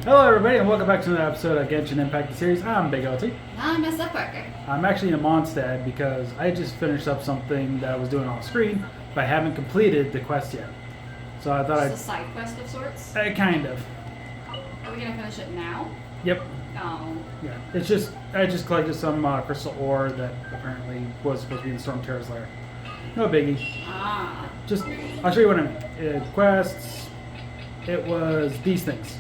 Hello everybody and welcome back to another episode of Genshin Impact the Series. I'm Big LT. I'm SFParker. I'm actually in Mondstadt because I just finished up something that I was doing off screen, but I haven't completed the quest yet. So I thought It's a side quest of sorts? Kind of. Are we going to finish it now? Yep. Oh. Yeah. It's just, I just collected some crystal ore that apparently was supposed to be in Storm Terror's lair. No biggie. Ah. Just, I'll show you what I mean. Quests, it was these things.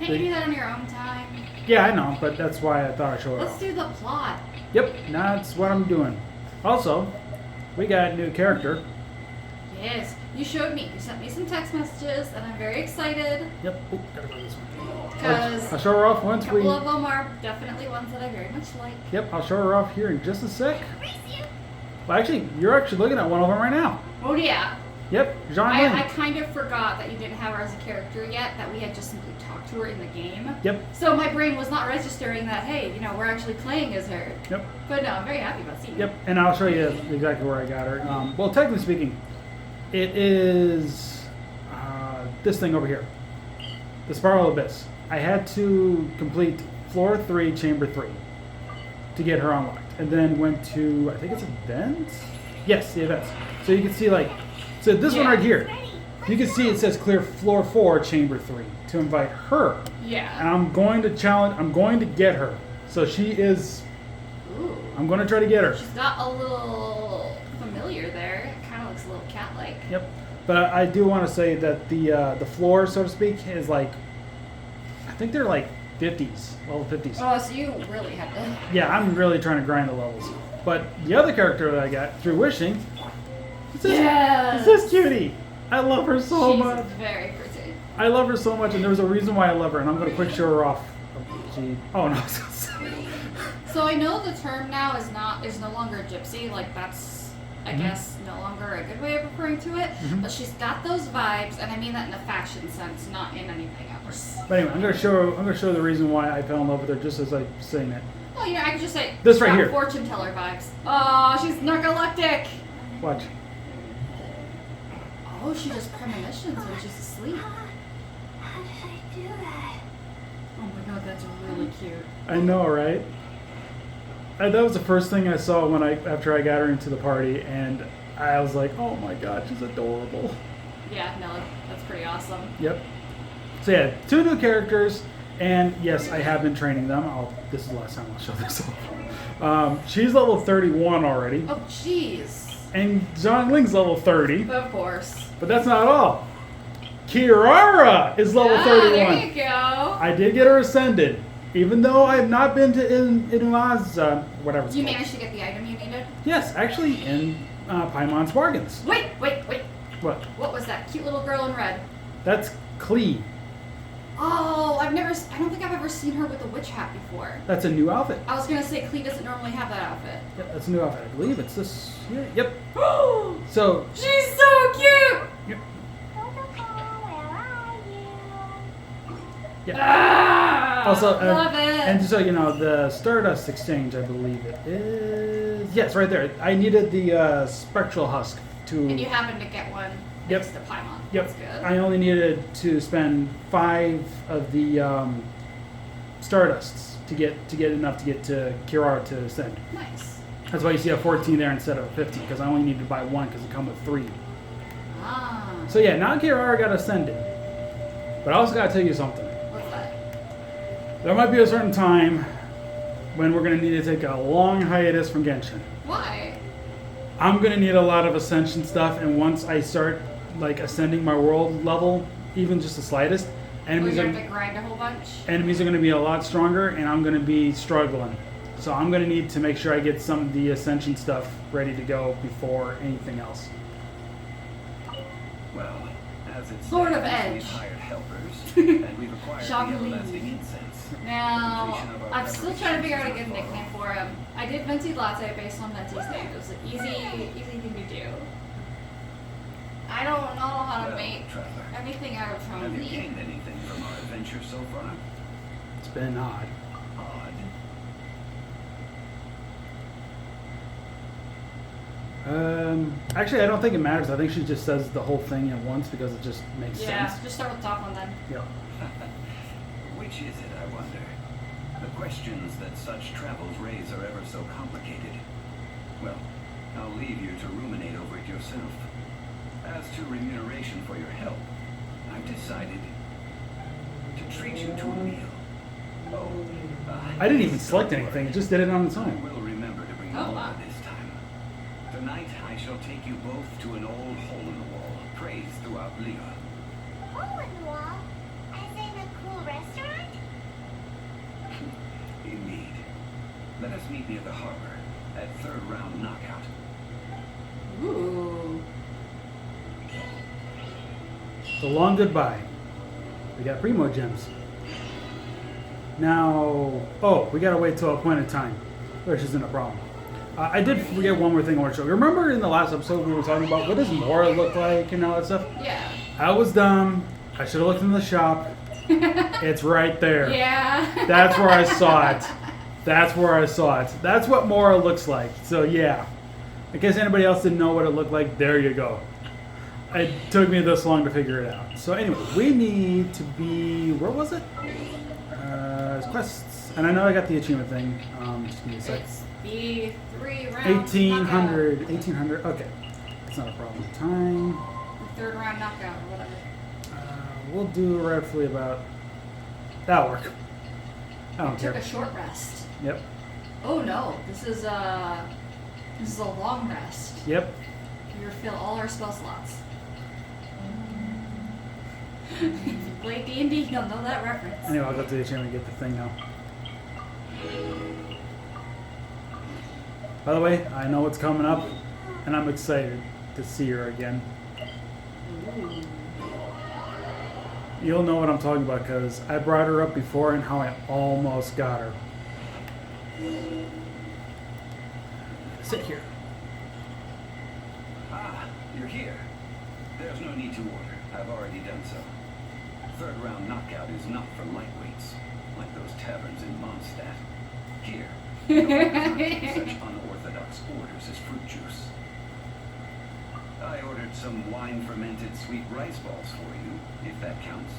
Can't you do that on your own time? Yeah, I know, but that's why I thought I'd show it Let's off. do the plot. Yep, that's what I'm doing. Also, we got a new character. Yes. You showed me. You sent me some text messages, and I'm very excited. Yep. Oop, gotta go this one. Because I'll show her off once a couple of them are definitely ones that I very much like. Yep, I'll show her off here in just a sec. Well, actually, you're actually looking at one of them right now. Oh, yeah. Yep, Jean I kind of forgot that you didn't have her as a character yet, that we had just simply talked to her in the game. Yep. So my brain was not registering that, hey, you know, we're actually playing as her. Yep. But no, I'm very happy about seeing Yep, and I'll show you exactly where I got her. Well, technically speaking, it is this thing over here. The Spiral Abyss. I had to complete floor 3, chamber 3 to get her unlocked. And then went to, I think it's events? Yes, the events. So you can see like, so this one right here, you can see it says clear floor 4, chamber 3 to invite her. Yeah. And I'm going to get her. So she is, Ooh. I'm going to try to get her. She's got a little familiar there. It kind of looks a little cat-like. Yep. But I do want to say that the floor, so to speak, is like, I think they're like 50s, level 50s. Oh, so you really had to... Yeah, I'm really trying to grind the levels. But the other character that I got through wishing, it's this cutie. I love her so much. She's very pretty. I love her so much, and there's a reason why I love her, and I'm going to quick show her off. Oh no. So I know the term now is no longer gypsy. Like that's, I guess, no longer a good way of referring to it. But she's got those vibes, and I mean that in a fashion sense, not in anything else. But anyway, I'm going to show the reason why I fell in love with her just as I'm saying it. Well, you know, I could just say This she's right got here. fortune teller vibes. Oh, she's narcoleptic. Watch. Oh, she does premonitions when she's asleep. How did I do that? Oh my god, that's really cute. I know, right? That was the first thing I saw after I got her into the party, and I was like, oh my god, she's adorable. Yeah, no, that's pretty awesome. Yep. So yeah, 2 new characters, and yes, I have been training them. This is the last time I'll show this off. She's level 31 already, Oh, jeez. and Zhongling's level 30, Of course. but that's not all. Kirara is level 31. There you go. I did get her ascended, even though I have not been to Inuma's, whatever it's You called. managed to get the item you needed? Yes, actually, in Paimon's Bargains. Wait. What? What was that cute little girl in red? That's Klee. Oh, I don't think I've ever seen her with a witch hat before. That's a new outfit. I was gonna say Clee doesn't normally have that outfit. Yep, that's a new outfit. I believe it's this here. Yep. Oh, So, she's so cute! yep. Protocol, where are you? Yeah. Ah, Also, love it. and just so you know, the Stardust Exchange, I believe it is. Yes, right there. I needed the Spectral Husk to. And you happen to get one Yep. next to Paimon. Yep. That's good. I only needed to spend 5 of the Stardusts to get enough to get to Kirara to ascend. Nice. That's why you see a 14 there instead of a 15, because I only needed to buy 1 because it comes with 3. Ah. So yeah, now Kirara got ascended. But I also got to tell you something. What's that? There might be a certain time when we're going to need to take a long hiatus from Genshin. Why? I'm going to need a lot of ascension stuff, and once I start like ascending my world level, even just the slightest, We're enemies gonna are have to grind a whole bunch. enemies are going to be a lot stronger, and I'm going to be struggling. So I'm going to need to make sure I get some of the ascension stuff ready to go before anything else. Well, as it's Lord of we've Edge. hired helpers, and we've acquired the Shangli. everlasting incense. Now, I'm still trying to figure out a good nickname for him. I did Venti Latte based on Venti's name. It was an easy thing to do. I don't know how to Well, make Traveler, anything out of have you Chongli. gained anything from our adventure so far? It's been odd. Odd. Actually, I don't think it matters. I think she just says the whole thing at once because it just makes Yeah, sense. just start with the top one then. Yep. We Which is it, I wonder? The questions that such travels raise are ever so complicated. Well, I'll leave you to ruminate over it yourself. As to remuneration for your help, I've decided to treat you to a meal. Oh, I didn't even select anything. It just did it on its I own. will remember to bring Oh, more wow. this time. Tonight, I shall take you both to an old hole-in-the-wall, praised throughout Liyue. Hole in the wall? As in a cool restaurant? Indeed. Let us meet near the harbor, at third round knockout. Ooh. The long goodbye. We got Primo gems. Now, oh, we gotta wait till appointed time, which isn't a problem. I did forget one more thing I want to show you. Remember in the last episode we were talking about what does Mora look like and all that stuff? Yeah. I was dumb. I should have looked in the shop. It's right there. Yeah. That's where I saw it. That's where I saw it. That's what Mora looks like. So yeah. In case anybody else didn't know what it looked like, there you go. It took me this long to figure it out. So anyway, we need to be, where was it? Quests. And I know I got the achievement thing. Just give me a sec. It's the 3 round 1800. knockout. 1800. Okay. That's not a problem. Time. The 3rd round knockout or whatever. We'll do roughly about, that'll work. I don't Took care. a short rest. Yep. Oh no, this is a long rest. Yep. We refill all our spell slots. If you play D&D, you'll know that reference. Anyway, I'll go to the achievement and get the thing now. By the way, I know what's coming up, and I'm excited to see her again. Ooh. You'll know what I'm talking about because I brought her up before and how I almost got her. Sit here. Ah, you're here. There's no need to order. I've already done so. 3rd round knockout is not for lightweights, like those taverns in Mondstadt. Here, such unorthodox orders as fruit juice. I ordered some wine-fermented sweet rice balls for you, if that counts.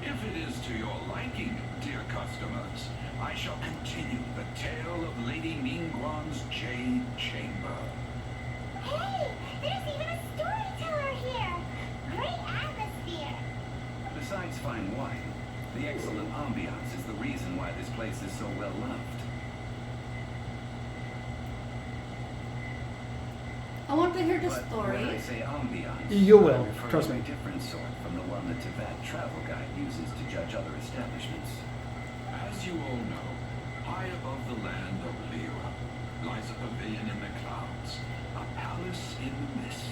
If it is to your liking, dear customers, I shall continue the tale of Lady Ningguang's Jade Chamber. Hey, there's even a storyteller here. Great atmosphere. Besides fine wine, the excellent ambiance is the reason why this place is so well loved. I want to hear the But story. when I say ambiance, You will, I refer trust to me. a different sort from the one the Tibet travel guide uses to judge other establishments. As you all know, high above the land of Liyue lies a pavilion in the clouds, a palace in the mist.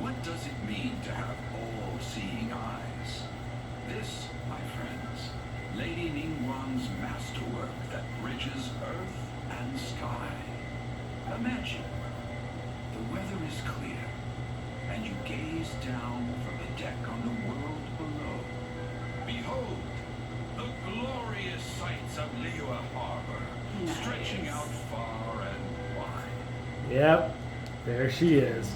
What does it mean to have all-seeing eyes? This, my friends, Lady Ningguang's masterwork that bridges earth and sky. Imagine, the weather is clear, and you gaze down from the deck on the world below. Behold, the glorious sights of Liyue Harbor, stretching out far and wide. Yep. There she is.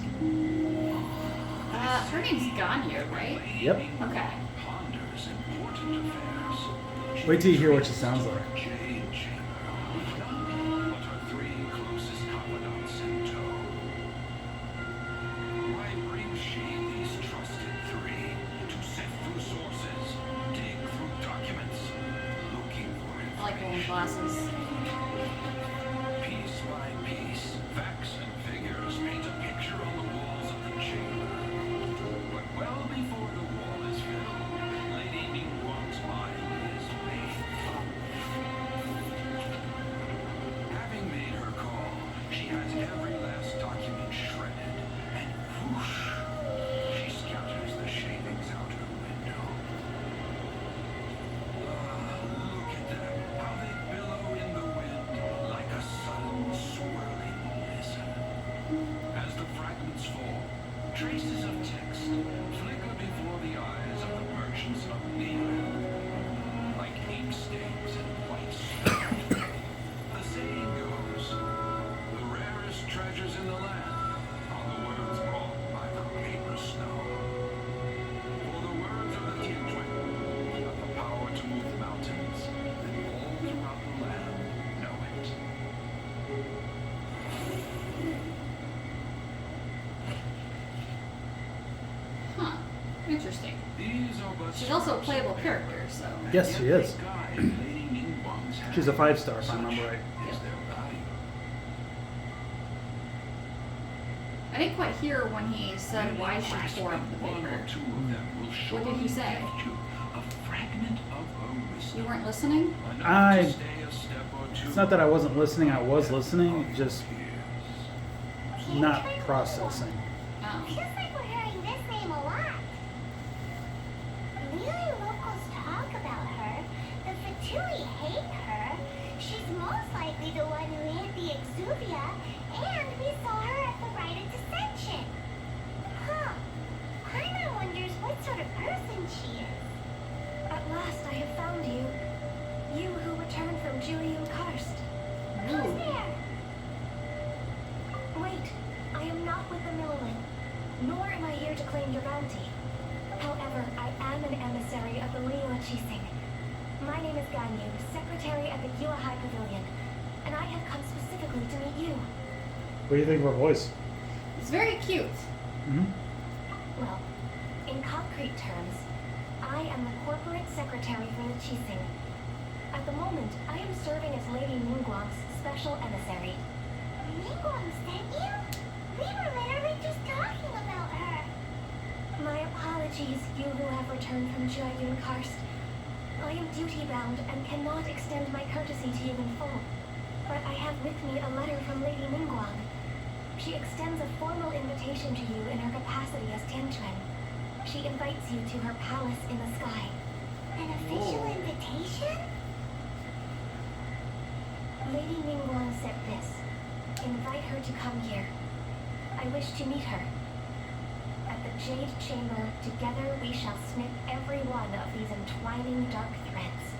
Her name's Ganyu, right? Yep. Okay. Ponders important affairs. Wait till you hear what she sounds like. Jade Chamber, with none but her 3 closest confidants in tow. Why brings she these trusted 3 to sift through sources, dig through documents, looking for I like the one with information? glasses. Piece by piece, facts and figures paint a picture on the walls of the chamber. But well before the wall is filled, Lady Ningguang's mind is made up. Having made her call, she has every last document shredded, and whoosh, she scatters the shavings out her window. Ah, look at them, how they billow in the Interesting. These are but She's also a scraps playable of paper. character, so. Yes, she is. Guide Lady Ningguang's She's a hand. 5-star, if I remember right. Such is their value. I didn't quite hear when he said why she tore up the One paper. or two of them will What surely did he say? gift you a fragment of her wisdom. You weren't listening? Enough I- to stay a step or two It's not that I wasn't listening, I was listening, just years. not processing. Oh. Feels like we're hearing this name a lot. Really, locals talk about her. The Fatui hate her. She's most likely the one who hit the Exuvia, and we saw her at the rite of dissension. Huh. Paimon wonders what sort of person she is. At last I have found you. You who returned from Julian Karst. Who's there? Wait, I am not with the Millelin, nor am I here to claim your bounty. However, I am an emissary of the Liyue Qixing. My name is Ganyu, secretary at the Yue High Pavilion, and I have come specifically to meet you. What do you think of her voice? It's very cute. Mm-hmm. Well, in concrete terms, I am the corporate secretary for the Qixing. At the moment, I am serving as Lady Ningguang's special emissary. Ningguang sent you? We were literally just talking about her. My apologies, you who have returned from Julian Karst. I am duty-bound and cannot extend my courtesy to you in full. But I have with me a letter from Lady Ningguang. She extends a formal invitation to you in her capacity as Tianquan. She invites you to her palace in the sky. An official invitation? Lady Ningguang said this. Invite her to come here. I wish to meet her. At the Jade Chamber, together we shall snip every one of these entwining dark threads.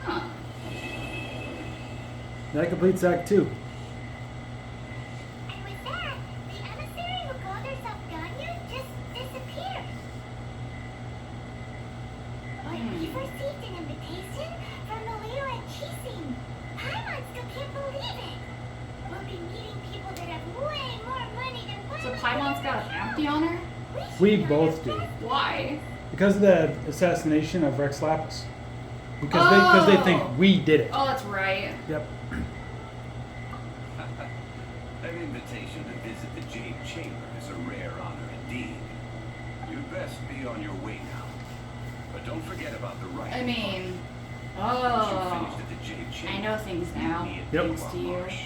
Huh. That completes Act 2. And with that, the emissary who called herself Ganyu just disappeared. But we've received an invitation from the Liyue Qixing. Paimon still can't believe it. We'll be meeting people that have way more money than So Paimon. Paimon's got a bounty on her? should We be on both her do. best Why? Because of the assassination of Rex Lapis. Because they think we did it. Oh, that's right. Yep. An invitation to visit the Jade Chamber is a rare honor indeed. You'd best be on your way now. But don't forget about the right. I mean, Once you're oh. finished at the Jade Chamber, I know things now. meet me at Yep. Thanks to you. Marsh.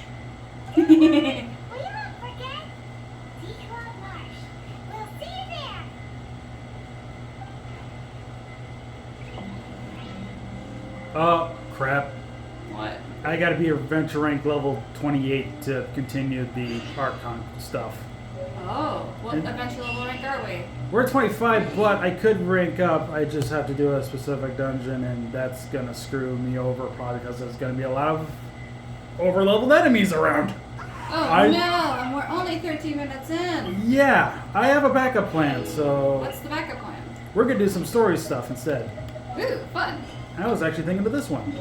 Will you not forget? Declaw Marsh. We'll see you there. Oh, crap. What? I gotta be adventure rank level 28 to continue the Archon stuff. Oh, what And- adventure level rank are we? We're at 25, but I could rank up. I just have to do a specific dungeon, and that's gonna screw me over probably because there's gonna be a lot of over-leveled enemies around. Oh I- no, and we're only 13 minutes in. Yeah, I have a backup plan, so What's the backup plan? we're gonna do some story stuff instead. Ooh, fun. I was actually thinking of this one.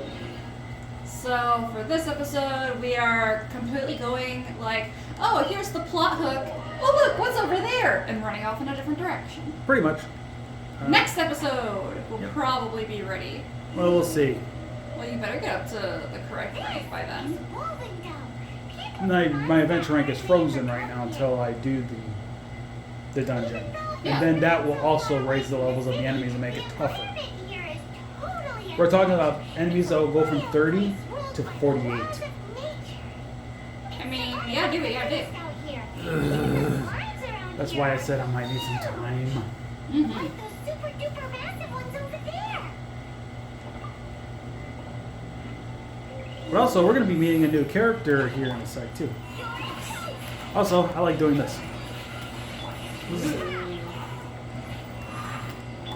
So for this episode, we are completely going like, oh, here's the plot hook. Oh look, what's over there? And running off in a different direction. Pretty much. Next episode will Yep. probably be ready. Well, we'll see. Well, you better get up to the correct rank by then. Wolven Dome. My adventure rank is frozen right now until I do the dungeon. And then that will also raise the levels of the enemies and make it tougher. We're talking about enemies that will go from 30 to 48. I mean, you gotta do what you gotta do. That's why I said I might need some time. Mm-hmm. Like those super duper massive ones over there. But also, we're going to be meeting a new character here in a sec, too. Also, I like doing this.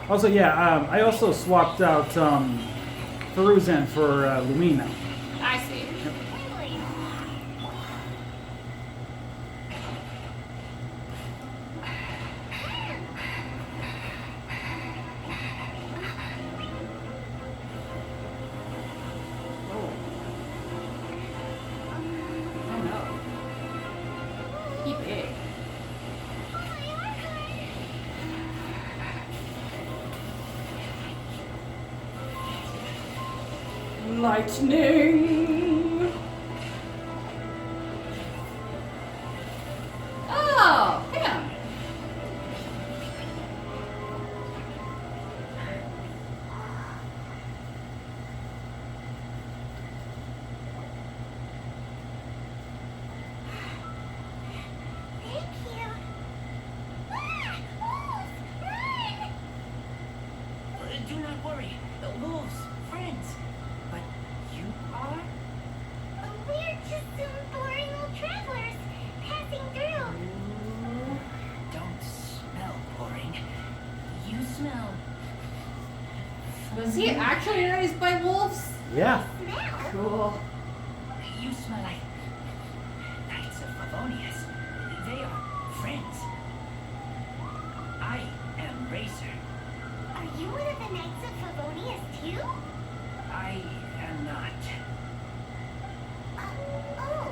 Also, yeah, I also swapped out Feruzan for Lumina. I see. Oh no. He big. Lightning! Oh, him! Thank you. Ah! Wolves! Run! Do not worry. Wolves, friends. But you are? We're just some boring old travelers passing through. You don't smell boring. You smell... Was he actually raised by wolves? Yeah. Smell? Cool. You smell like Knights of Favonius. They are friends. I am Racer. Are you one of the Knights of Favonius too? I am not. Oh.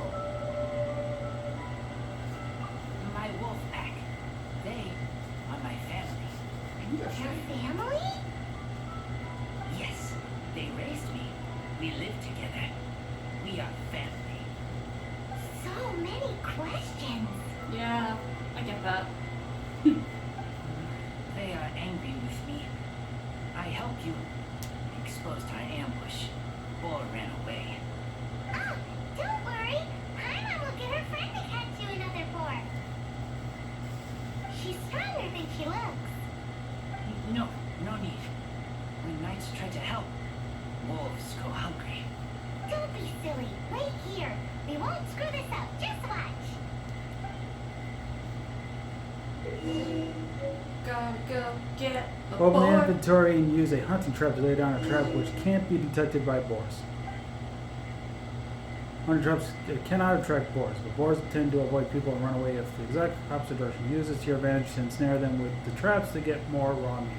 My wolf pack. They are my family. Your family? Yes, they raised me. We live together. We are family. So many questions. Yeah, I get that. They are angry with me. I helped you. Exposed our ambush. Or ran away. Oh, don't worry. Paimon will get her friend to catch you another boar. She's stronger than she looks. No, no need. When knights try to help, wolves go hungry. Don't be silly. Wait here. We won't screw this up. Just watch. Gotta go get a Open the boar. inventory and use a hunting trap to lay down a trap which can't be detected by boars. Hunting traps cannot attract boars, but boars tend to avoid people and run away if the exact opposite direction. Use this to your advantage to ensnare them with the traps to get more raw meat.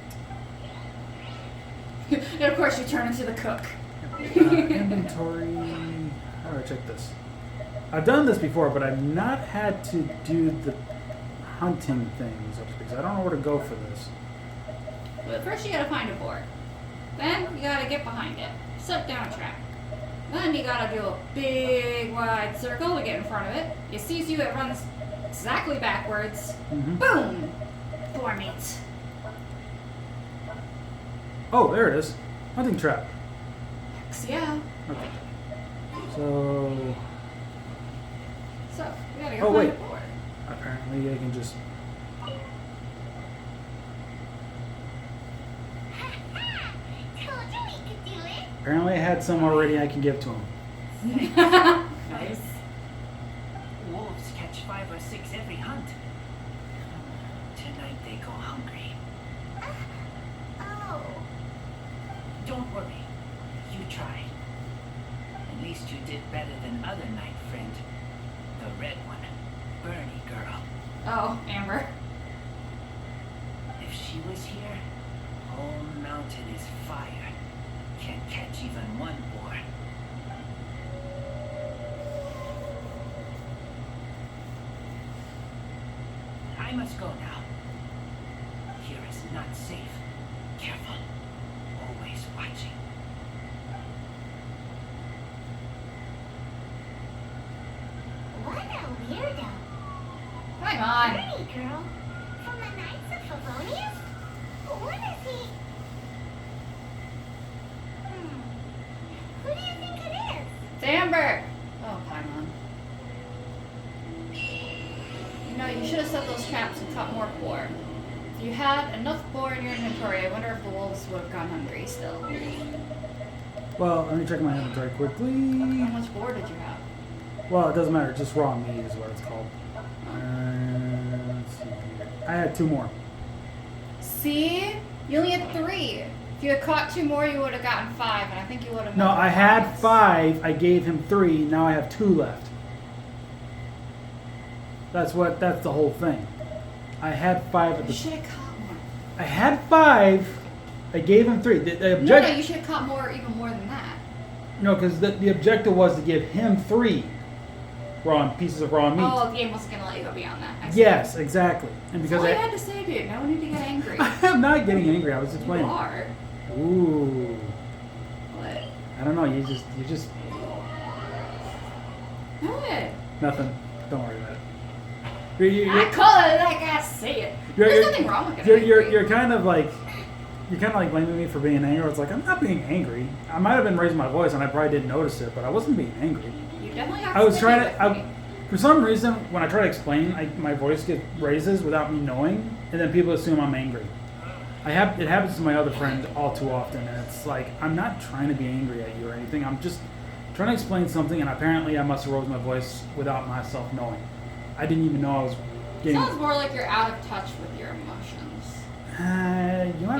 And of course you turn into the cook. Inventory. How do I check this? I've done this before, but I've not had to do the hunting things because I don't know where to go for this. But first you gotta find a board. Then you gotta get behind it. Set down a trap. Then you gotta do a big wide circle to get in front of it. It sees you, it runs exactly backwards. Mm-hmm. Boom! Boar meat. Oh, there it is. Hunting trap. Yeah. Okay. So So, we gotta go Oh, find wait. a board. apparently I can just. Ha ha! Told you we could do it. Apparently I had some already. I can give to him. Nice. Wolves catch 5 or 6 every hunt. Tonight they go hungry. Oh. Don't worry. You tried. At least you did better than other night friend. The red one. Bernie girl. Oh, Amber. If she was here, whole mountain is fire. Can't catch even one boar. I must go now. Here is not safe. Careful. Always watching. What a weirdo. Come on. Bernie girl. From the Knights of Favonius? What is he? Who do you think it is? It's Amber. Oh, Paimon. You know, you should have set those traps and caught more boar. If you had enough boar in your inventory, I wonder if the wolves would have gone hungry still. Well, let me check my inventory quickly. How much boar did you have? Well, it doesn't matter. Just raw meat is what it's called. Let's see here. I had 2 more. See? You only had 3. If you had caught 2 more, you would have gotten 5, and I think you would have. No, met the I had requirements. 5. I gave him 3. Now I have 2 left. That's the whole thing. I had 5 at You the. should have caught more. I had 5. I gave him 3. The No, object. you should have caught more, even more than that. No, because the objective was to give him 3 pieces of raw meat. Oh, the game wasn't gonna let you go beyond that. I see. Yes, exactly. And That's because all you I, had to say, dude. No need to get angry. I'm not getting angry. I was You explaining. are. Ooh. What? I don't know. You just Hey. nothing. Don't worry about it. I call it like I see it. There's nothing wrong with getting angry. You're kind of like blaming me for being angry. It's like I'm not being angry. I might have been raising my voice and I probably didn't notice it, but I wasn't being angry. You definitely have I was trying to. to. For some reason, when I try to explain, my voice gets raises without me knowing, and then people assume I'm angry. It happens to my other friend all too often, and it's like I'm not trying to be angry at you or anything. I'm just trying to explain something, and apparently I must have raised my voice without myself knowing. I didn't even know I was getting. Sounds more like you're out of touch with your emotions.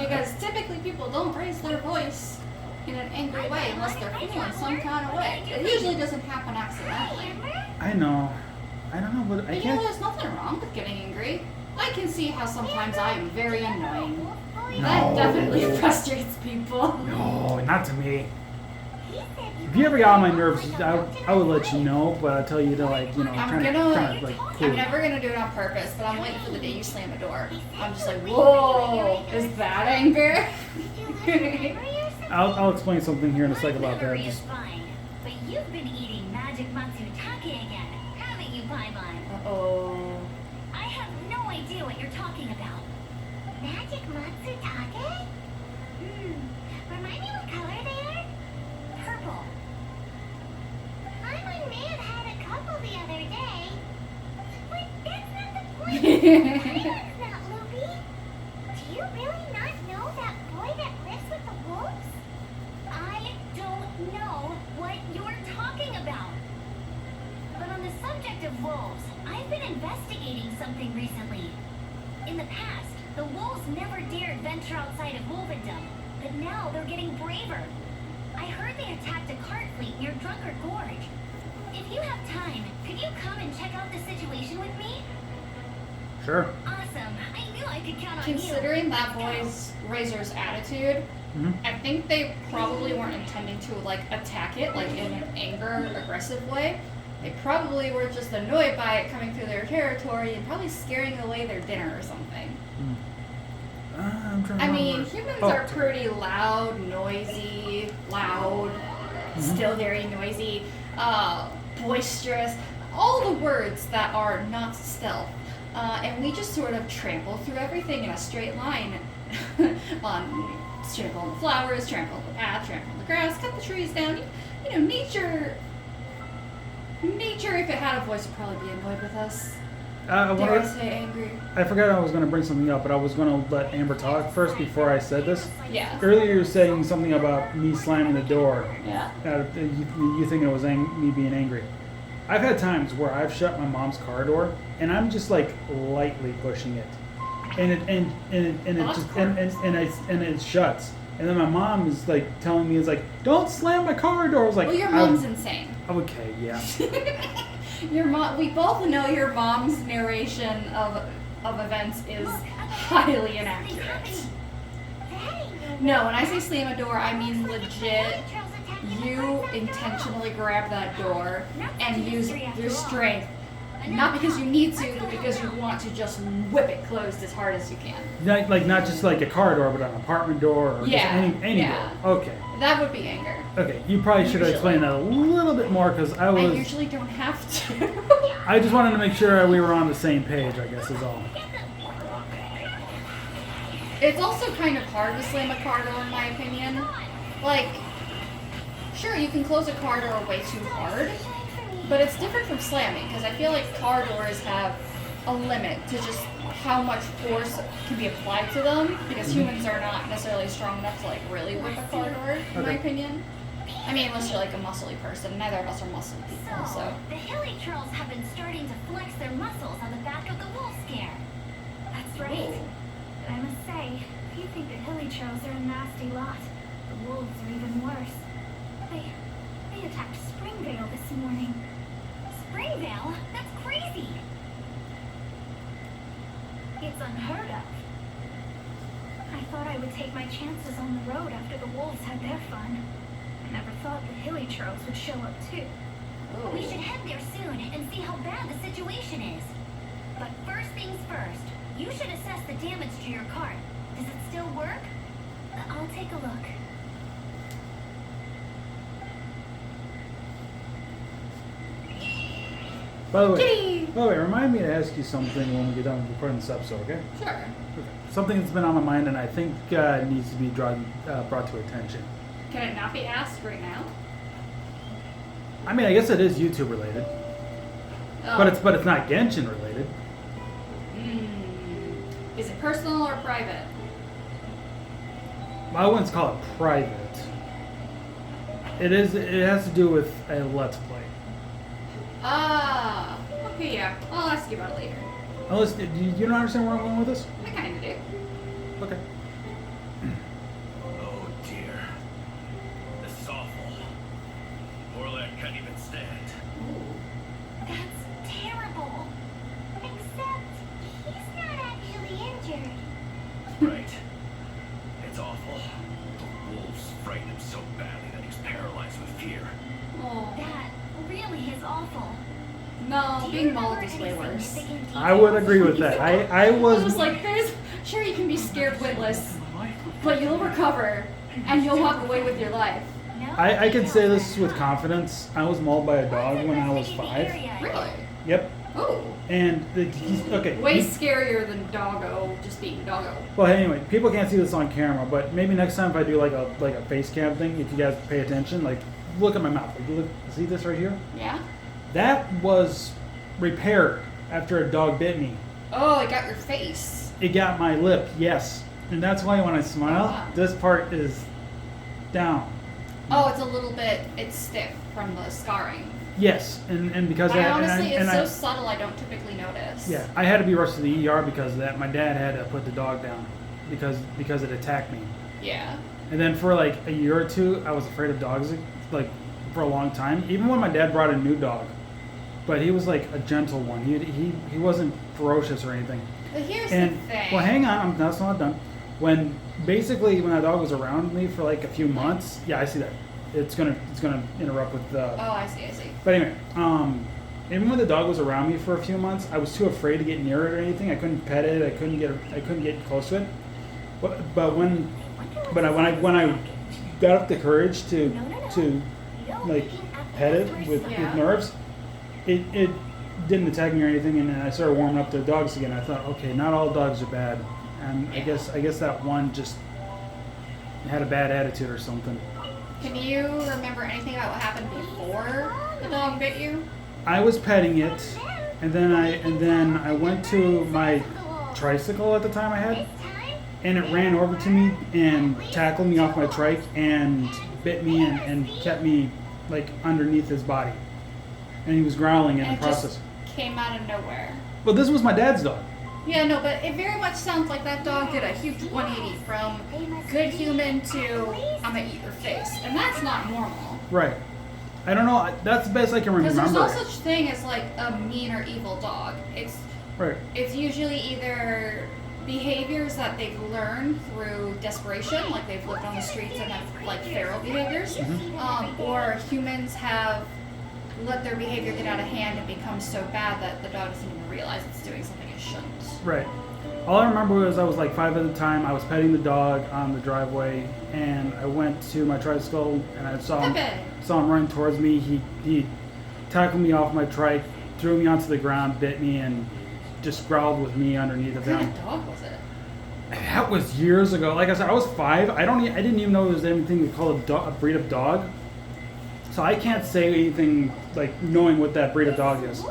Because typically people don't raise their voice in an angry way unless they're feeling some kind of way. It usually doesn't happen accidentally. I know. I don't know, but I But can't. there's nothing wrong with getting angry. I can see how sometimes I am very annoying. No. That definitely frustrates people. No, not to me. If you ever got on my nerves, I would let you know, but I tell you to I'm cool. never gonna do it on purpose, but I'm waiting for the day you slam a door. I'm just like, whoa, is that anger? I'll explain something here in a second about that. Memory is fine, but you've been eating magic matsutake again, haven't you, Paimon? Uh-oh. I have no idea what you're talking about. Magic matsutake? Remind me what color they are? Purple. Paimon may have had a couple the other day. But that's not the point. Paimon's not loopy. Do you really not know that boy that lives with the wolves? I don't know what you're talking about. But on the subject of wolves, I've been investigating something recently. In the past, the wolves never dared venture outside of Wolvendom, but now they're getting braver. I heard they attacked a cart fleet near Drunkard Gorge. If you have time, could you come and check out the situation with me? Sure. Awesome. I knew I could count on you. Considering that Let's boy's Razor's attitude, I think they probably weren't intending to attack it in an anger, aggressive way. They probably were just annoyed by it coming through their territory and probably scaring away their dinner or something. I'm trying to I mean, remember. humans Oh. are pretty loud, noisy, still very noisy, boisterous, all the words that are not stealth. And we just sort of trample through everything in a straight line. Trample on the flowers, trample on the path, trample on the grass, cut the trees down. You know, nature, if it had a voice, would probably be annoyed with us. Dare I say angry? I forgot I was going to bring something up, but I was going to let Amber talk first before I said this. Yeah. Earlier you were saying something about me slamming the door. Yeah. You thinking it was me being angry. I've had times where I've shut my mom's car door and I'm just lightly pushing it, and it shuts. And then my mom is telling me, don't slam my car door. I was like, Well, your mom's insane. Okay, yeah. Your mom. We both know your mom's narration of events is highly inaccurate. No, when I say slam a door, I mean legit. You intentionally grab that door and use your strength, not because you need to, but because you want to just whip it closed as hard as you can. Not just a car door, but an apartment door or just any door. Okay. That would be anger. Okay, you probably should have explained that a little bit more because I usually don't have to. I just wanted to make sure we were on the same page, I guess is all. It's also kind of hard to slam a car door, in my opinion. Sure, you can close a car door way too hard, but it's different from slamming because I feel like car doors have a limit to just how much force can be applied to them because humans are not necessarily strong enough to really whip a car door, in my opinion. I mean, unless you're a muscly person. Neither of us are muscly people, so. The hilly trolls have been starting to flex their muscles on the back of the wolf scare. That's right. But I must say, you think the hilly trolls are a nasty lot. The wolves are even worse. They attacked Springvale this morning. Springvale? That's crazy. It's unheard of. I thought I would take my chances on the road after the wolves had their fun. I never thought the hilly trolls would show up too. Ooh. We should head there soon and see how bad the situation is. But first things first, you should assess the damage to your cart. Does it still work? I'll take a look. By the way, Kitty! remind me to ask you something when we get done recording this episode, okay? Sure. Okay. Something that's been on my mind and I think needs to be brought to attention. Can it not be asked right now? I mean, I guess it is YouTube related, Oh. but it's not Genshin related. Is it personal or private? I wouldn't call it private. It is. It has to do with a Let's Play. Ah. Okay, yeah. I'll ask you about it later. Unless, do you not understand where I'm going with this? I kind of do. Okay. Oh dear. This is awful. Poor lad can't even stand. That's terrible. Except he's not actually injured. Right. It's awful. The wolves frighten him so badly that he's paralyzed with fear. Oh. That really is awful. No, Do you being mauled remember is way any worse. significant I would details? agree with that. I I was. was like, sure you can be scared witless, but you'll recover and you'll walk away with your life. No, I can say this details. with confidence. I was mauled by a dog when I was 5. Really? Yep. Oh. And he's okay. Way scarier than Doggo just being Doggo. Well, anyway, people can't see this on camera, but maybe next time if I do like a face cam thing, if you guys pay attention, like look at my mouth. Like, look, see this right here? Yeah? That was repaired after a dog bit me. Oh, it got your face. It got my lip, yes, and that's why when I smile, Wow. this part is down. Oh, it's a little bit, it's stiff from the scarring. Yes, and because I honestly, and it's I, so subtle I don't typically notice. yeah, I had to be rushed to the ER because of that. My dad had to put the dog down because it attacked me. Yeah. And then for like a year or two, I was afraid of dogs, like for a long time. Even when my dad brought a new dog, but he was like a gentle one. He wasn't ferocious or anything. But here's And the thing. well, hang on, that's not done. When that dog was around me for like a few months, yeah, I see that. It's gonna interrupt with the. Oh, I see. But anyway, even when the dog was around me for a few months, I was too afraid to get near it or anything. I couldn't pet it. I couldn't get close to it. But when I got up the courage to like pet it with Yeah. nerves, it didn't attack me or anything, and then I started warming up to dogs again. I thought, okay, not all dogs are bad, and I guess that one just had a bad attitude or something. Can you remember anything about what happened before the dog bit you? I was petting it, and then I went to my tricycle at the time I had, and it ran over to me and tackled me off my trike and bit me and kept me like underneath his body, and he was growling in And the it process. just came out of nowhere. Well, this was my dad's dog. Yeah, no, but it very much sounds like that dog did a huge 180 from good human to I'm gonna eat your face, and that's not normal. Right. I don't know. That's the best I can Because remember. there's no such thing as like a mean or evil dog. Right. It's usually either behaviors that they've learned through desperation, like they've lived on the streets and have like feral behaviors, or humans have let their behavior get out of hand and become so bad that the dog doesn't even realize it's doing something it shouldn't. Right. All I remember was I was like 5 at the time. I was petting the dog on the driveway, and I went to my tricycle, and I saw him running towards me. He tackled me off my trike, threw me onto the ground, bit me, and just growled with me underneath of What kind him. of dog was it? That was years ago. Like I said, I was 5. I didn't even know there was anything called a breed of dog. So I can't say anything like knowing what that breed of dog is.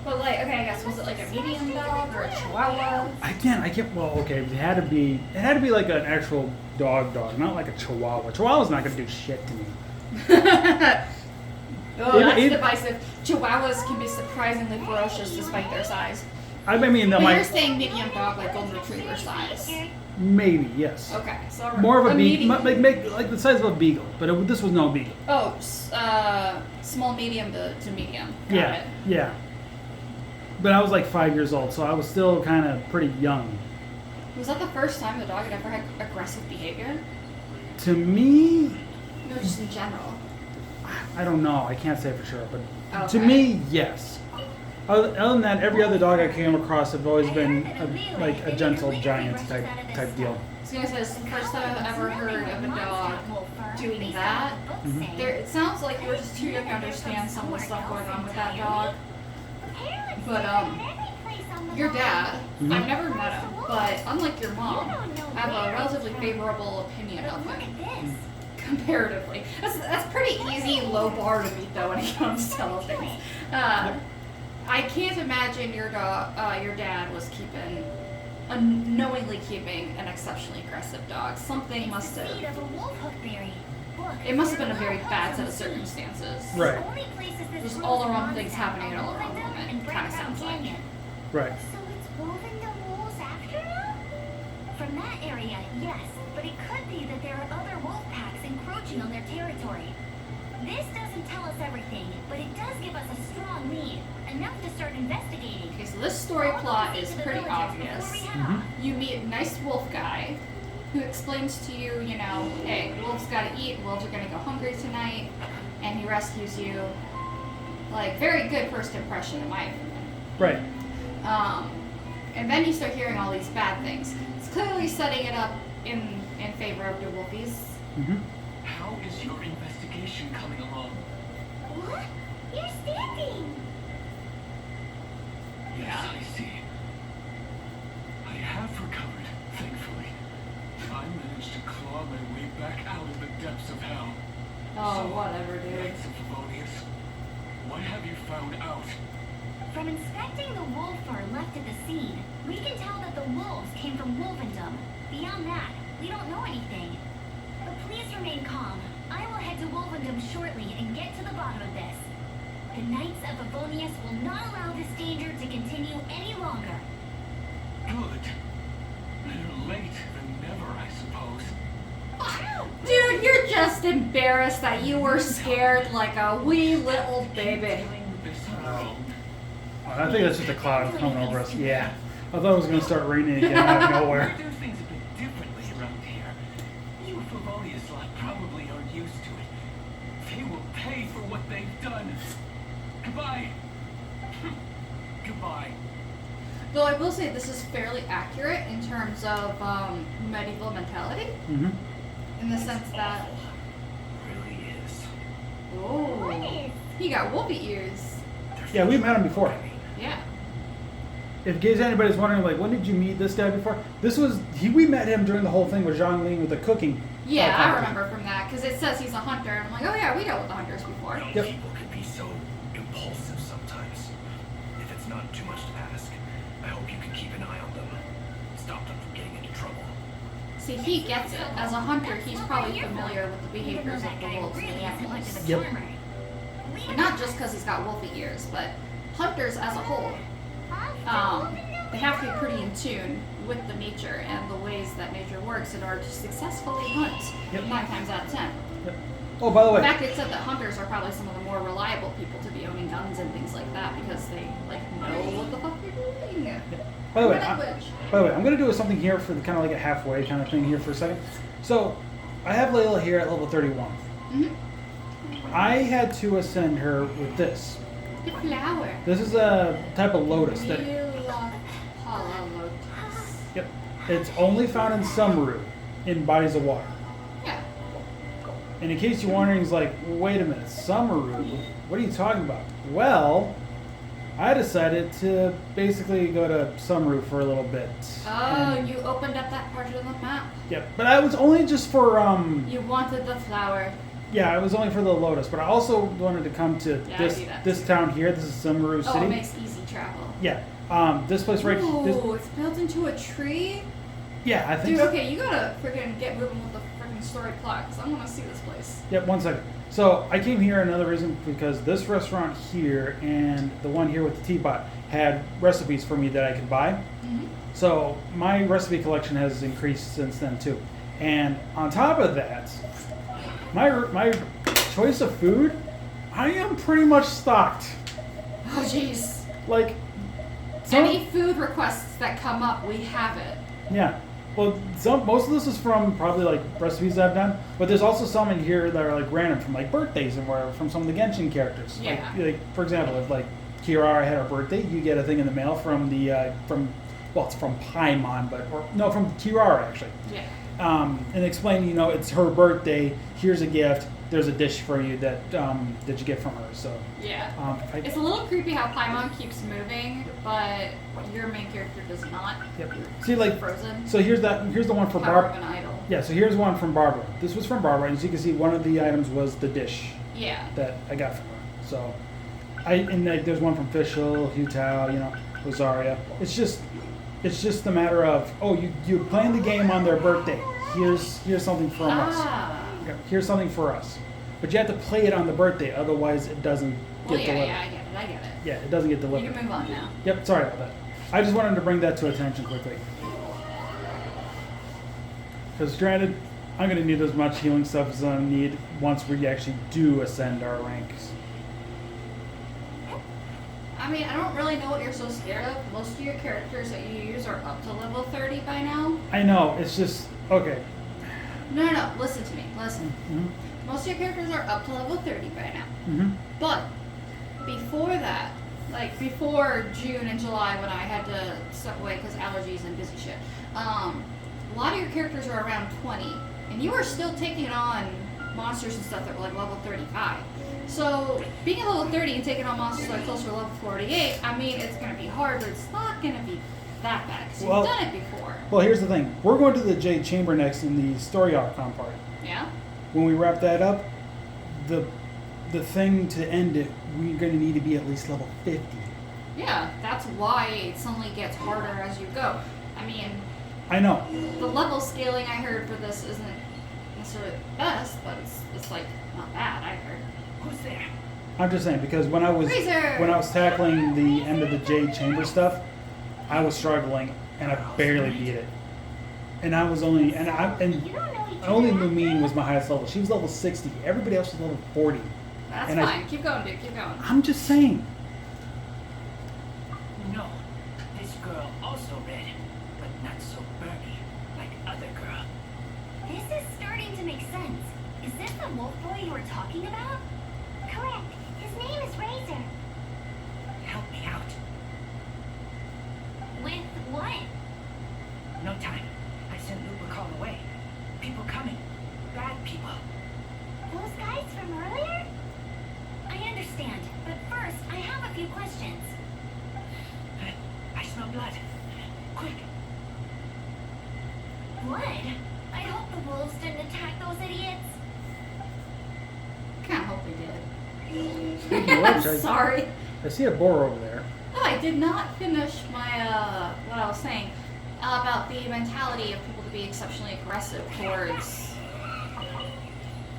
But like, okay, I guess was it like a medium dog or a Chihuahua? I can't. Well, okay, it had to be like an actual dog, not like a Chihuahua. Chihuahua's not gonna do shit to me. Oh, that's divisive. Chihuahuas can be surprisingly ferocious despite their size. I mean, But you're saying medium dog, like golden retriever size. maybe yes. Okay, so More of a beagle, medium. like the size of a beagle, but this was no beagle. Oh, small, medium to medium. Got Yeah, it. yeah. But I was like 5 years old, so I was still kind of pretty young. Was that the first time the dog had ever had aggressive behavior? To me, No, just in general. I don't know. I can't say for sure, but to Okay. me, yes. Other than that, every other dog I came across have always been a gentle giant type deal. I was gonna say, this is the first time I've ever heard of a dog doing that. Mm-hmm. It sounds like you were just too young to understand some of the stuff going on with that dog. Parents But, say that every place on the your line dad, Mhm. I've never met him, but unlike your mom, You don't know I have where a relatively he's from. favorable opinion But of look him. at this. Comparatively. That's pretty easy, low bar to meet though when it comes to all things. I can't imagine your dad was knowingly keeping an exceptionally aggressive dog. Something It's must the seed have. of a wolf hookberry. Look, It must have there been a are very no bad hooks set on of the seed. circumstances. Right. The only places this Just grows all the in wrong things Mondstadt happening at are all the wrong Wolfendom moment, and kinda Breakdown sounds like. Canyon. Right. So it's Wolfendom wolves after all? From that area, yes, but it could be that there are other wolf packs encroaching on their territory. This doesn't tell us everything, but it does give us a strong lead, enough to start investigating. Okay, so this story plot is pretty obvious. Mhm. You meet a nice wolf guy who explains to you, you know, hey, wolves gotta eat, wolves are gonna go hungry tonight, and he rescues you. Like, very good first impression in my opinion. Right. And then you start hearing all these bad things. It's clearly setting it up in favor of the wolfies. Mm-hmm. How is your investigation coming along? What? You're standing! Yes, I see. I have recovered, thankfully. I managed to claw my way back out of the depths of hell. Oh, So, whatever, dude. Knights of Favonius, what have you found out? From inspecting the wolf fur left at the scene, we can tell that the wolves came from Wolfendom. Beyond that, we don't know anything. But please remain calm. I will head to Wolfendom shortly and get to the bottom of this. The Knights of Favonius will not allow this danger to continue any longer. Good. Better late than never, I suppose. Dude, you're just embarrassed that you were scared like a wee little baby. Dealing with this on our own. I think that's just a cloud coming over us. Yeah. I thought it was going to start raining again out of We nowhere. do things a bit differently around here. You Favonius lot probably aren't used to it. They will pay for what they've done. Goodbye. Goodbye. Though I will say this is fairly accurate in terms of medieval mentality, Mm-hmm. in the sense that, Really is. What oh, is? he got wolfy ears. Yeah, we met him before. Yeah. If in case anybody's wondering, like, when did you meet this guy before? We met him during the whole thing with Zhang Ling with the cooking. Yeah, I competition. remember from that, because it says he's a hunter, and I'm like, oh yeah, we dealt with the hunters before. Young Yep. people can be so impulsive sometimes. If it's not too much to ask, I hope you can keep an eye on them. Stop them from getting into trouble. See, he gets it. As a hunter, he's probably familiar with the behaviors of the wolves and the animals. Yep. But not just because he's got wolfy ears, but hunters as a whole, they have to be pretty in tune with the nature and the ways that nature works in order to successfully hunt. Yep. 9 times out of 10. Yep. Oh, by the In way, fact, it said that hunters are probably some of the more reliable people to be owning guns and things like that because they know what the fuck they're doing. by the way, Language. I'm going to do something here for the kind of like a halfway kind of thing here for a second. So, I have Layla here at level 31. Mhm. I had to ascend her with this. The flower. This is a type of lotus that, Lila Paula Lotus. yep, it's only found in Summeru, in bodies of water. Yeah. And in case you're wondering, it's like, wait a minute, Summeru? What are you talking about? Well, I decided to basically go to Summeru for a little bit. Oh, And- you opened up that part of the map. Yep, but I was only just for You wanted the flower. yeah, it was only for the lotus. But I also wanted to come to Yeah, I this see that. this town here. This is Summeru Oh, City. it makes easy travel. Yeah, this place right. This, Ooh, it's built into a tree. yeah, I think. Dude, so. okay, you gotta freaking get moving with the freaking story plot, because I want to see this place. Yep, 1 second. So I came here another reason because this restaurant here and the one here with the teapot had recipes for me that I could buy. Mm-hmm. So my recipe collection has increased since then too. And on top of that, my choice of food, I am pretty much stocked. Oh, jeez. Like, some, Any food requests that come up, we have it. yeah. Well, most of this is from probably like recipes I've done, but there's also some in here that are like random from like birthdays and where from some of the Genshin characters. Yeah. Like for example, if like Kirara had her birthday, you get a thing in the mail from the it's from Paimon, from Kirara actually. Yeah. And explain, it's her birthday. Here's a gift. there's a dish for you that that you get from her. So Yeah. I- It's a little creepy how Paimon keeps moving, but your main character does not. yep. See, like, Frozen. so here's the one for Power of Barbara. an idol. Yeah, so here's one from Barbara. This was from Barbara, and as you can see, one of the items was the dish Yeah. that I got from her. So, there's one from Fischl, Hu Tao, Rosaria. It's just a matter of, oh, you're playing the game on their birthday. Here's something from us. Ah. Okay, here's something for us. But you have to play it on the birthday, otherwise it doesn't Well, get yeah, delivered. yeah, I get it. Yeah, it doesn't get You delivered. can move on now. Yep, sorry about that. I just wanted to bring that to attention quickly. Because granted, I'm going to need as much healing stuff as I need once we actually do ascend our ranks. I mean, I don't really know what you're so scared of. Most of your characters that you use are up to level 30 by now. I know, it's just, okay. No. Listen to me. Listen. Mm-hmm. Most of your characters are up to level 30 by now. Mm-hmm. But before that, like before June and July when I had to step away because allergies and busy shit, a lot of your characters are around 20. And you are still taking on monsters and stuff that were like level 35. So being at level 30 and taking on monsters that are closer to level 48, I mean, it's going to be hard, but it's not going to be that bad because Well- you've done it before. Well, here's the thing. We're going to the Jade Chamber next in the story archon part. Yeah? When we wrap that up, the thing to end it, we're going to need to be at least level 50. Yeah, that's why it suddenly gets harder as you go. I mean, I know. the level scaling I heard for this isn't necessarily the best, but it's like not bad, I heard. Who's there? I'm just saying, because when I was Razor! tackling the end of the Jade Chamber stuff, I was struggling and I barely beat it. And I was only You don't know each only other Lumine was after? my highest level. She was level 60. Everybody else was level 40. That's And fine. Keep going, dude. Keep going. I'm just saying. No. This girl also red, but not so burny like other girl. This is starting to make sense. Is this the wolf boy you were talking about? Correct. His name is Razor. Help me out. With what? No time. I sent Lupa call away. People coming. Bad people. Those guys from earlier? I understand, but first, I have a few questions. I smell blood. Quick. Blood? I hope the wolves didn't attack those idiots. Can't hope we did. Speaking of which, I'm sorry. I see a boar over there. Oh, I did not finish my what I was saying about the mentality of people to be exceptionally aggressive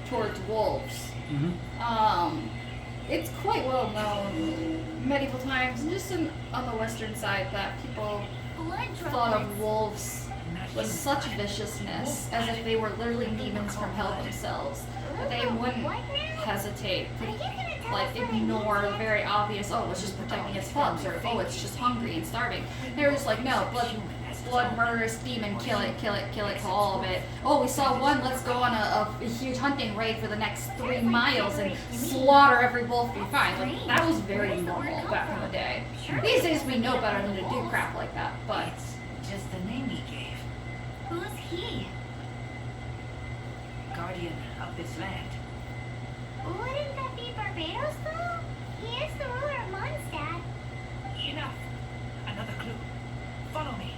towards wolves. Mm-hmm. It's quite well known in medieval times and just on the western side that people Blood thought of droplets. wolves with such viciousness as if they were literally demons from hell themselves. That they wouldn't hesitate Are you to gonna tell like us what I ignore need the very obvious, oh, it's just protecting its cubs, or oh, it's just hungry and starving. They were just like, no, blood, murderous demon, kill it, all of it. Oh, we saw one, let's go on a huge hunting raid for the next 3 miles and slaughter every wolf we find. Like, that was very normal back in the day. These days we know better than to do crap like that, but It's just the name he gave. Who's he? Guardian of this land. Wouldn't that be Barbados, though? He is the ruler of Mondstadt. Enough. Another clue. Follow me.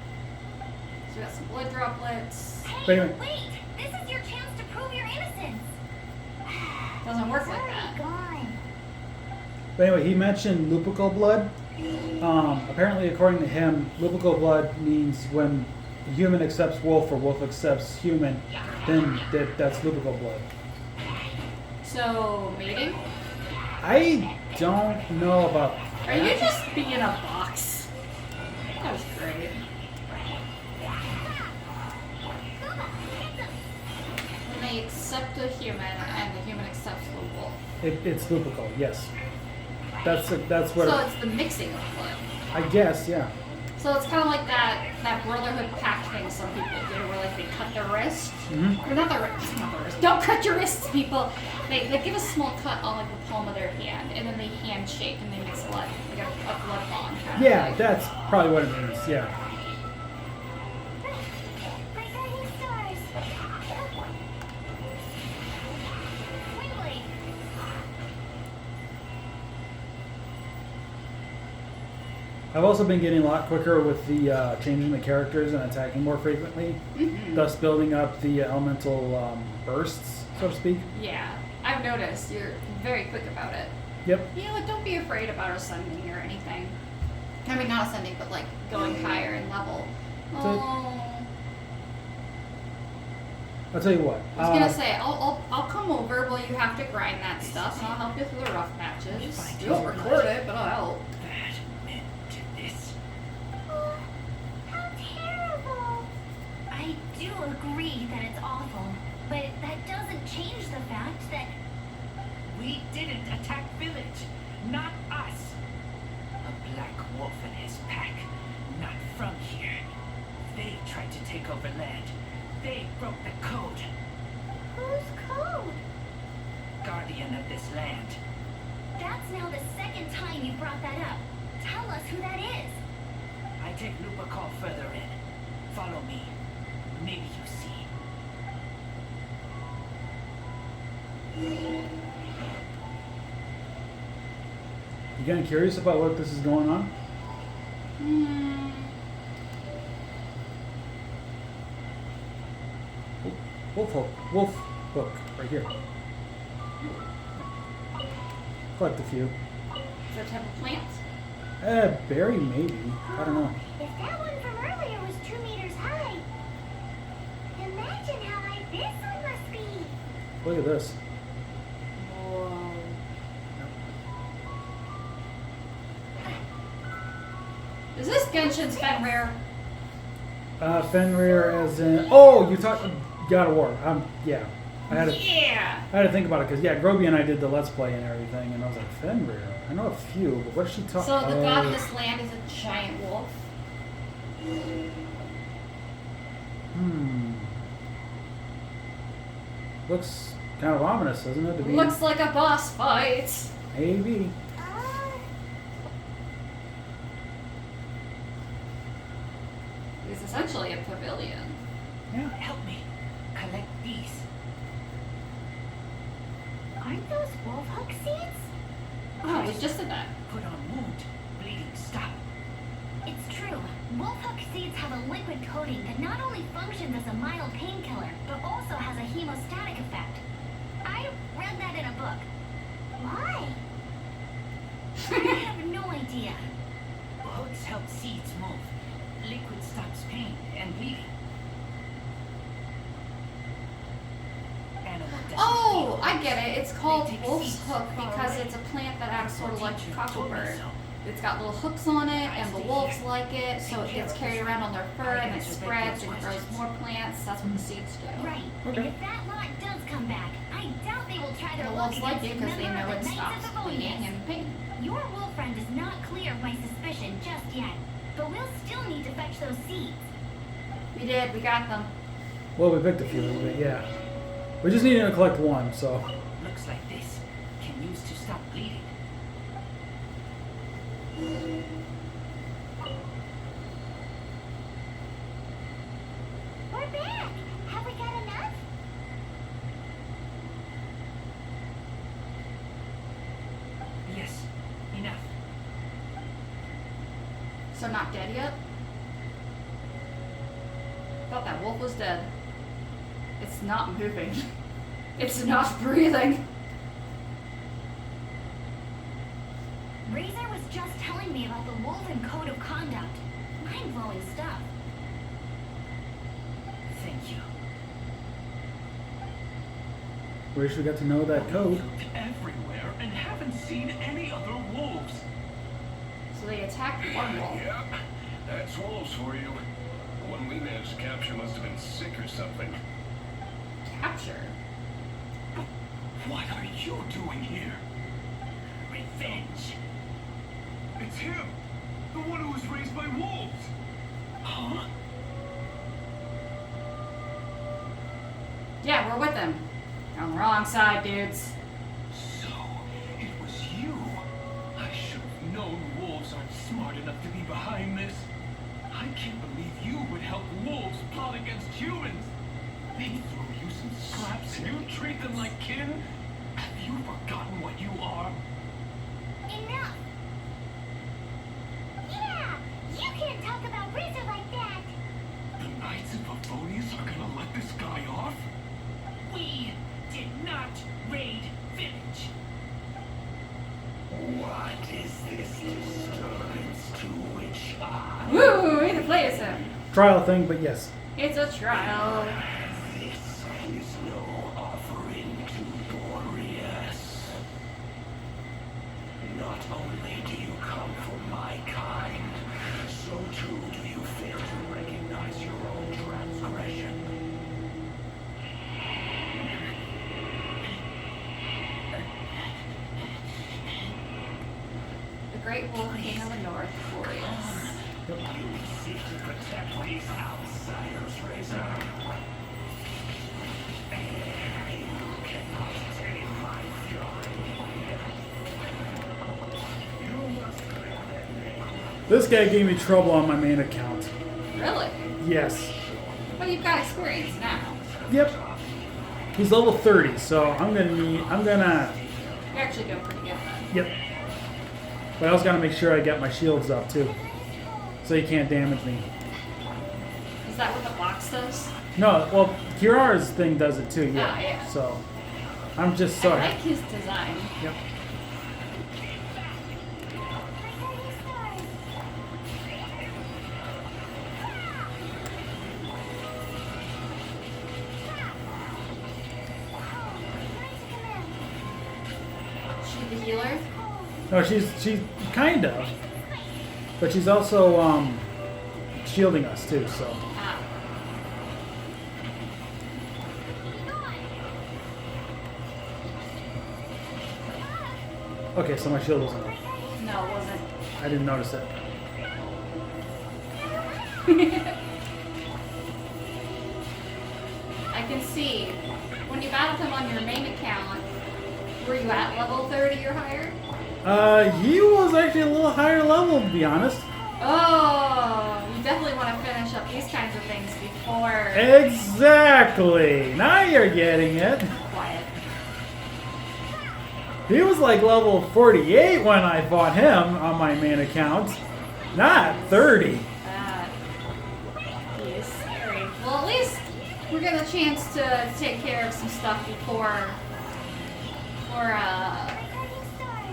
so we got some blood droplets. Hey, Wait. wait! This is your chance to prove your innocence. Doesn't work like Sorry, that. gone. But anyway, he mentioned lupical blood. Apparently, according to him, lupical blood means when a human accepts wolf or wolf accepts human, then that's lupical blood. So, mating? I don't know about Are you just being a box? That was great. When they accept a human and the human accepts the wolf. it's lupical, yes. That's what So it's the mixing of blood. I guess, yeah. So it's kind of like that Brotherhood pact thing some people do, where like they cut their wrist, Mm-hmm. or not the wrist. Don't cut your wrists, people. They give a small cut on like the palm of their hand, and then they handshake and they mix blood, like a blood bond. Kind Yeah, of thing. that's probably what it means. Yeah. My guiding stars. Windblade, I've also been getting a lot quicker with the changing the characters and attacking more frequently, thus building up the elemental bursts, so to speak. Yeah, I've noticed you're very quick about it. Yep. You know what? Don't be afraid about ascending or anything. I mean, not ascending, but like going higher in level. Oh, I'll tell you what. I was gonna say I'll come over while you have to grind that stuff, and I'll help you through the rough patches. You don't record it, but I'll help. That meant to this. Oh, how terrible. I do agree that it's awful, but that doesn't change the fact that We didn't attack village, not us. A black wolf and his pack, not from here. They tried to take over land. They broke the code. Whose code? Guardian of this land. that's now the second time you brought that up. Tell us who that is. I take Lupa call further in. Follow me. Maybe you see. You getting curious about what this is going on? Wolf hook, right here. Collect a few. Is that type of plant? Berry maybe. I don't know. If that one from earlier was 2 meters high, imagine how high this one must be. Look at this. Whoa. Is this Genshin's Fenrir? Fenrir as in... Oh, you talked... God of War. Yeah. I had to think about it because, yeah, Groby and I did the Let's Play and everything, and I was like, Fenrir? I know a few, but what is she talking So the god of this land is a giant wolf. Looks kind of ominous, doesn't it? To be Looks like a boss fight. maybe. It's essentially a pavilion. Yeah. Help me. Collect these. Aren't those wolf hook seeds? Oh, we just did that. Put on wound. Bleeding stop. It's true. Wolf hook seeds have a liquid coating that not only functions as a mild painkiller, but also has a hemostatic effect. I read that in a book. Why? I have no idea. Hooks help seeds move. Liquid stops pain and bleeding. Animal doesn't Oh, feel I hooks. get it. It's called They take wolf's seeds hook far because away. it's a plant that acts sort of like Teacher a told me cocklebird. so. It's got little hooks on it, and the wolves like it, so it gets carried around on their fur, and it spreads and grows more plants. That's what the seeds do. Right. Okay. And if that lot does come back, I doubt they will try And their the luck wolves like against it a because they member know of it the Knights stops of bleeding Favonius. and pain. Your wolf friend is not clear of my suspicion just yet, but we'll still need to fetch those seeds. We did. We got them. Well, we picked a few, but yeah. We just needed to collect one, so... Looks like this. Can use to stop bleeding. We're back. Have we got enough? Yes. Enough. So not dead yet? Thought that wolf was dead. It's not moving. It's not breathing. Razor was just telling me about the Wolven Code of Conduct. Mind-blowing stuff. Thank you. Wish we got to know that code. Looked everywhere and haven't seen any other wolves. So they attacked one wolf. Yep, that's wolves for you. The one we managed to capture must have been sick or something. Capture. What are you doing here? Revenge. It's him! The one who was raised by wolves! Huh? Yeah, we're with them. You're on the wrong side, dudes. So, it was you. I should have known wolves aren't smart enough to be behind this. I can't believe you would help wolves plot against humans. They throw you some scraps and you treat them like kin? Have you forgotten what you are? Enough. Yeah. talk about Razor like that. The Knights of Favonius are gonna let this guy off? We did not raid village. What is this disturbance to which I... Woo! Way to play as him. Trial thing, but yes. It's a trial. This is no offering to Boreas. Not only do you come for my kind, so too do you fail to recognize your own transgression. The Great Wolf King of the North, Boreas. You seek to protect these outsiders, Razor. You cannot tame my fury. You must clear that name. This guy gave me trouble on my main account. Really? Yes. Well, you've got experience now. Yep. He's level 30, so I'm gonna. You're actually doing pretty good then. Yep. But I also gotta make sure I get my shields up too, so he can't damage me. Is that what the box does? No, well, Kirara's thing does it too. Yeah. Ah, yeah. So I'm just so I like happy. his design. Yep. She the healer? No, she's kind of, but she's also shielding us too. So Ah. okay, so my shield wasn't up. No, it wasn't. I didn't notice it. I can see. When you battled him on your main account, were you at level 30 or higher? He was actually a little higher level, to be honest. Oh, you definitely want to finish up these kinds of things before... Exactly. Now you're getting it. Quiet. He was like level 48 when I fought him on my main account, not 30. He is scary. Well, at least we're getting a chance to take care of some stuff before...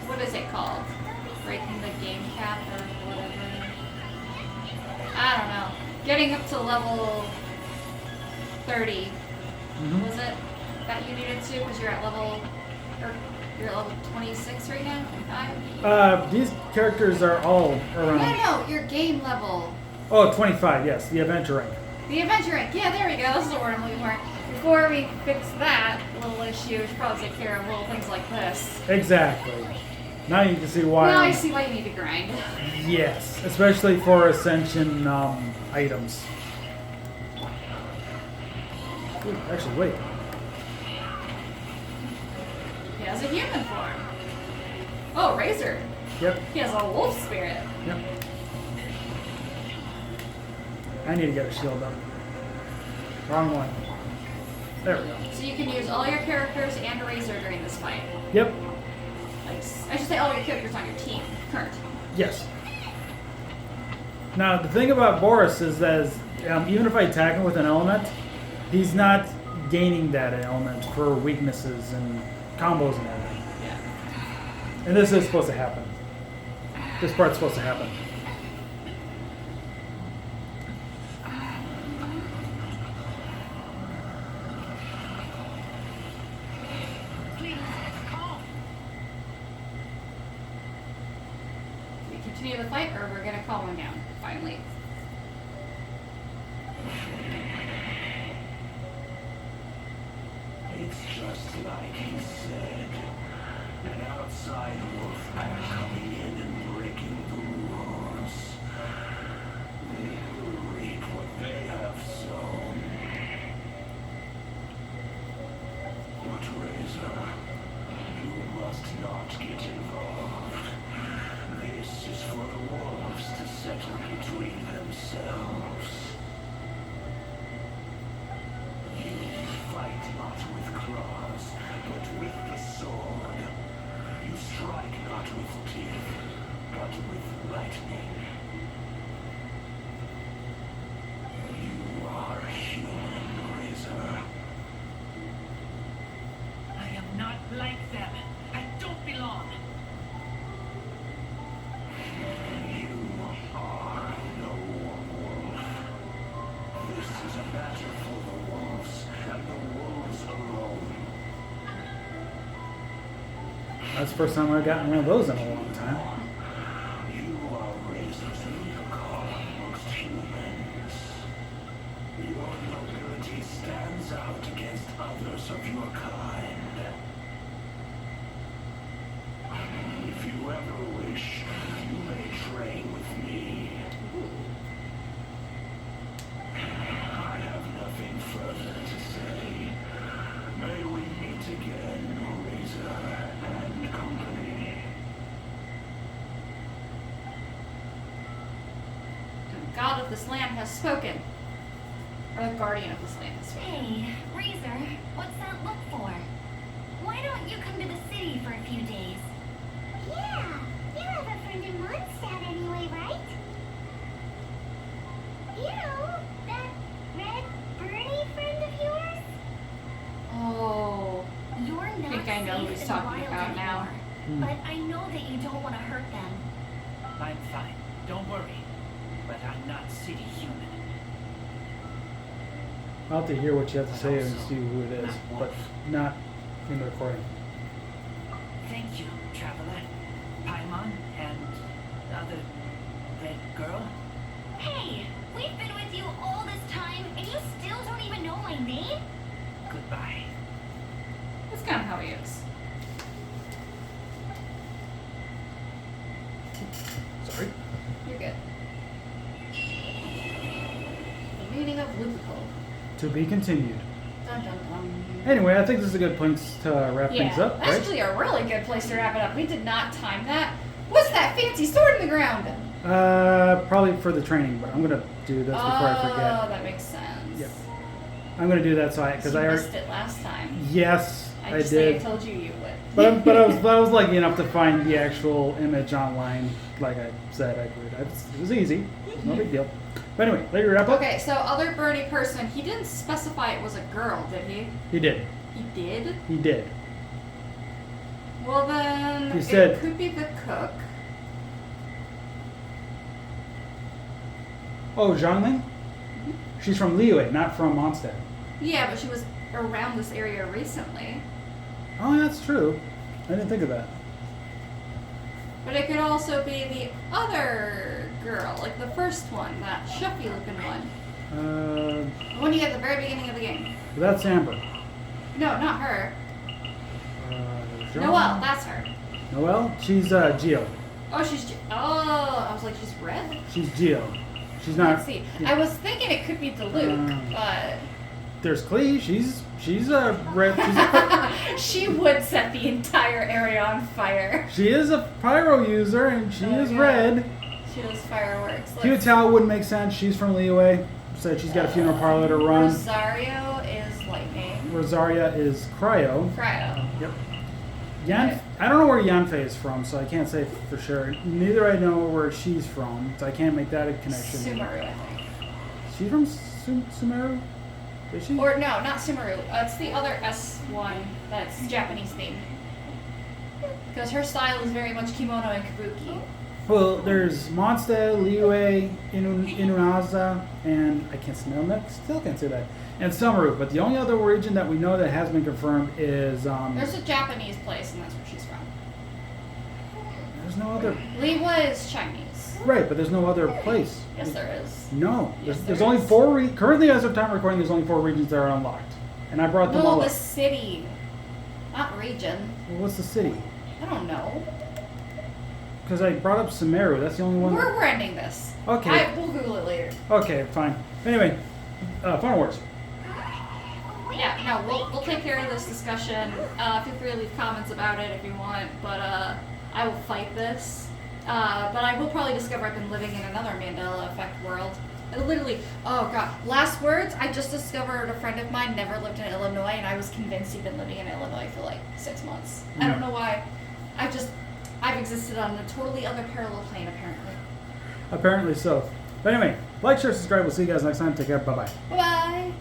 what is it called? Breaking the game cap or whatever. I don't know. Getting up to level 30. Was it that you needed to? Because you're at level... You're at level 26 right now? 25? These characters are all around. No, your game level. Oh, 25, yes, the adventure rank. The adventure rank. Yeah, there we go. This is what I'm looking for. Before we fix that little issue, we should probably take care of little things like this. Exactly. Now you can see why. Now I see why you need to grind. Yes, especially for Ascension items. Ooh, actually, wait. He has a human form. Oh, Razor. Yep, He has a wolf spirit. yep. I need to get a shield up. Wrong one. There we go. So you can use all your characters and Razor during this fight. Yep, Like, I should say all your characters on your team. Current. yes. Now, the thing about Boris is that even if I attack him with an element, he's not gaining that element for weaknesses and combos and everything. Yeah. And this is supposed to happen. This part's supposed to happen. Please, calm. We continue the fight, or we're gonna calm him down, finally. It's just like he said. An outside wolf pack coming in and breaking the rules. They will reap what they have sown. But Razor, you must not get involved. This is for the wolves to settle between themselves. You fight not with claws, but with the sword. You strike not with teeth, but with lightning. That's the first time I've gotten one of those in a long time. You are raised as a unicorn amongst humans. Your nobility stands out against others of your kind. If you ever wish, you may train with me. I have nothing further to say. May we meet again, Razor and Company. The god of this land has spoken. Or the guardian of this land has spoken. Hey, Razor, what's that look for? Why don't you come to the city for a few days? Yeah, you have a friend in Mondstadt anyway, right? You know, that red Bernie friend of yours? Oh. You're not think I know who safe he's in the talking wild about now. anymore, but I know that you don't want to hurt them. I'm fine. Don't worry. But I'm not city human. I'll have to hear what you have to say and see who it is, but not in the recording. Thank you, Traveler. Paimon and the other red girl. Hey, we've been with you all this time, and you still don't even know my name? Goodbye. That's kind of how he is. Sorry. You're good. The meaning of Lupico. To be continued. Dun dun dun. Anyway, I think this is a good place to wrap things Yeah, up, right? actually a really good place to wrap it up. We did not time that. What's that fancy sword in the ground? Probably for the training, but I'm gonna do this before I Oh, forget. that makes sense. Yep. I'm gonna do that because you I missed already. it last time. Yes, I I just say I did. told you you would. But I was lucky enough to find the actual image online, like I said I would. It was easy. It's no big deal. But anyway, let you wrap up. Okay, so other Bernie person, he didn't specify it was a girl, did he? He did. He did? He did. Well then, He said- it could be the cook. Oh, Zhangling? She's from Liyue, not from Mondstadt. Yeah, but she was around this area recently. Oh, that's true. I didn't think of that. But it could also be the other girl, like the first one, that Shuffy looking one. The one you had at the very beginning of the game. That's Amber. No, not her. Zhang- Noelle, that's her. Noelle? She's Geo. Oh, I was like, she's red? She's Geo. She's not. Let's see. I was thinking it could be Duluth, but There's Klee. She's red. she would set the entire area on fire. She is a pyro user and she is yeah. red. She does fireworks. Q-Tao wouldn't make sense. She's from Liyue. Said she's got a funeral parlor to run. Rosario is lightning. Rosaria is cryo. Cryo. Yep. Yan, I don't know where Yanfei is from, so I can't say for sure. Neither I know where she's from, so I can't make that a connection. Sumeru, I think. She's from Sumeru? Is she? Or no, not Sumeru. It's the other S1 that's Japanese themed. Because her style is very much kimono and kabuki. Well, there's Mondstadt, Liyue, Inunaza, and I can't smell that. Still can't say that. And Sumeru. But the only other region that we know that has been confirmed is There's a Japanese place, and that's where she's from. there's no other. Liyue is Chinese. Right, but there's no other place. Yes, there is. No, Yes, there's there only is. 4. Currently, as of time recording, there's only 4 regions that are unlocked, and I brought them all No, the up. city, not region. Well, what's the city? I don't know. Because I brought up Sumeru. That's the only one. We're ending this. Okay. We'll Google it later. Okay, fine. Anyway, final words. Yeah, no, we'll take care of this discussion. Feel free to leave comments about it if you want, but I will fight this. But I will probably discover I've been living in another Mandela Effect world. I literally, oh god, last words, I just discovered a friend of mine never lived in Illinois, and I was convinced he'd been living in Illinois for like 6 months. I don't know why. I've existed on a totally other parallel plane, apparently. Apparently so. But anyway, like, share, subscribe. We'll see you guys next time. Take care. Bye-bye. Bye-bye!